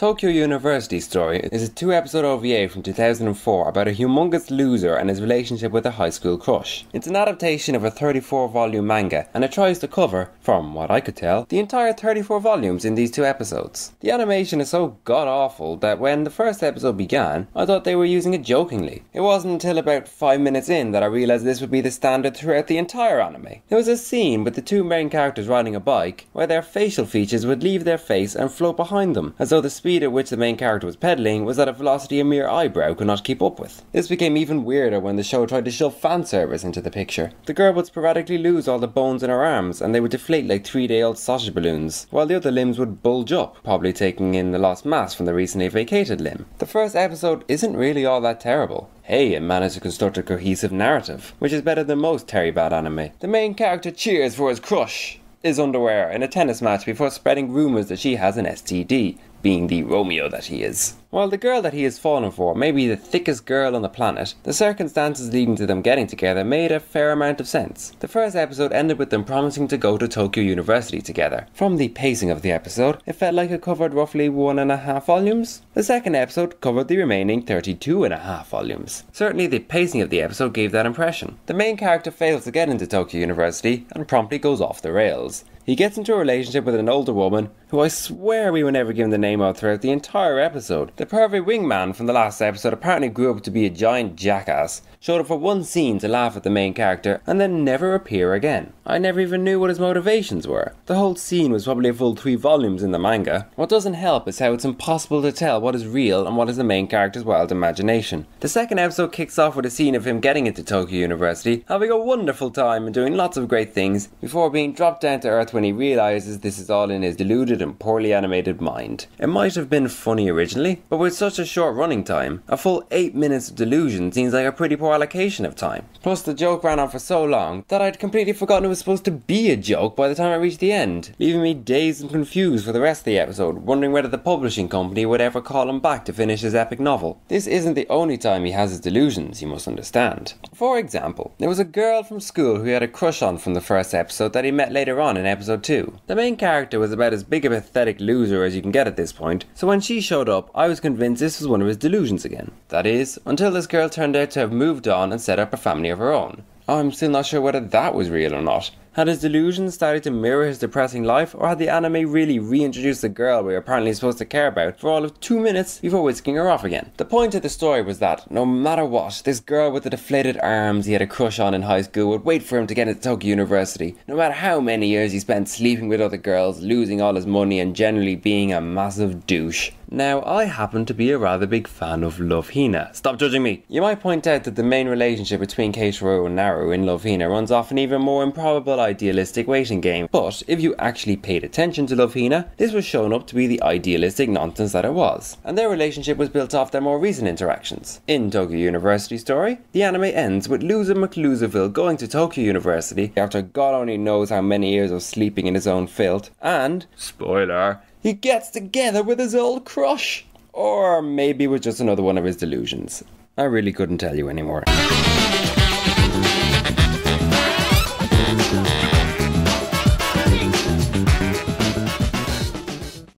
Tokyo University Story is a 2-episode OVA from 2004 about a humongous loser and his relationship with a high school crush. It's an adaptation of a 34-volume manga, and it tries to cover, from what I could tell, the entire 34 volumes in these 2 episodes. The animation is so god-awful that when the first episode began, I thought they were using it jokingly. It wasn't until about 5 minutes in that I realised this would be the standard throughout the entire anime. There was a scene with the 2 main characters riding a bike, where their facial features would leave their face and float behind them, as though the speed at which the main character was pedaling was at a velocity a mere eyebrow could not keep up with. This became even weirder when the show tried to shove fan service into the picture. The girl would sporadically lose all the bones in her arms, and they would deflate like 3-day-old sausage balloons, while the other limbs would bulge up, probably taking in the lost mass from the recently vacated limb. The first episode isn't really all that terrible. Hey, it managed to construct a cohesive narrative, which is better than most Terribad anime. The main character cheers for his crush, his underwear, in a tennis match before spreading rumours that she has an STD, being the Romeo that he is. While the girl that he has fallen for may be the thickest girl on the planet, the circumstances leading to them getting together made a fair amount of sense. The first episode ended with them promising to go to Tokyo University together. From the pacing of the episode, it felt like it covered roughly 1.5 volumes. The second episode covered the remaining 32.5 volumes. Certainly the pacing of the episode gave that impression. The main character fails to get into Tokyo University and promptly goes off the rails. He gets into a relationship with an older woman, who I swear we were never given the name of throughout the entire episode. The pervy wingman from the last episode apparently grew up to be a giant jackass, showed up for one scene to laugh at the main character, and then never appear again. I never even knew what his motivations were. The whole scene was probably a full 3 volumes in the manga. What doesn't help is how it's impossible to tell what is real and what is the main character's wild imagination. The second episode kicks off with a scene of him getting into Tokyo University, having a wonderful time and doing lots of great things, before being dropped down to earth when he realises this is all in his deluded and poorly animated mind. It might have been funny originally, but with such a short running time, a full 8 minutes of delusion seems like a pretty poor allocation of time. Plus the joke ran on for so long that I'd completely forgotten it was supposed to be a joke by the time I reached the end, leaving me dazed and confused for the rest of the episode, wondering whether the publishing company would ever call him back to finish his epic novel. This isn't the only time he has his delusions, you must understand. For example, there was a girl from school who he had a crush on from the first episode that he met later on in episode 2. The main character was about as big a pathetic loser as you can get at this point, so when she showed up, I was convinced this was one of his delusions again. That is, until this girl turned out to have moved on and set up a family of her own. I'm still not sure whether that was real or not. Had his delusions started to mirror his depressing life, or had the anime really reintroduced the girl we were apparently supposed to care about for all of 2 minutes before whisking her off again? The point of the story was that, no matter what, this girl with the deflated arms he had a crush on in high school would wait for him to get into Tokyo University, no matter how many years he spent sleeping with other girls, losing all his money and generally being a massive douche. Now, I happen to be a rather big fan of Love Hina. Stop judging me! You might point out that the main relationship between Keitaro and Naru in Love Hina runs off an even more improbable idealistic waiting game, but if you actually paid attention to Love Hina, this was shown up to be the idealistic nonsense that it was, and their relationship was built off their more recent interactions. In Tokyo University Story, the anime ends with loser McLoserville going to Tokyo University after God only knows how many years of sleeping in his own filth, and, spoiler, he gets together with his old crush! Or maybe it was just another one of his delusions. I really couldn't tell you anymore.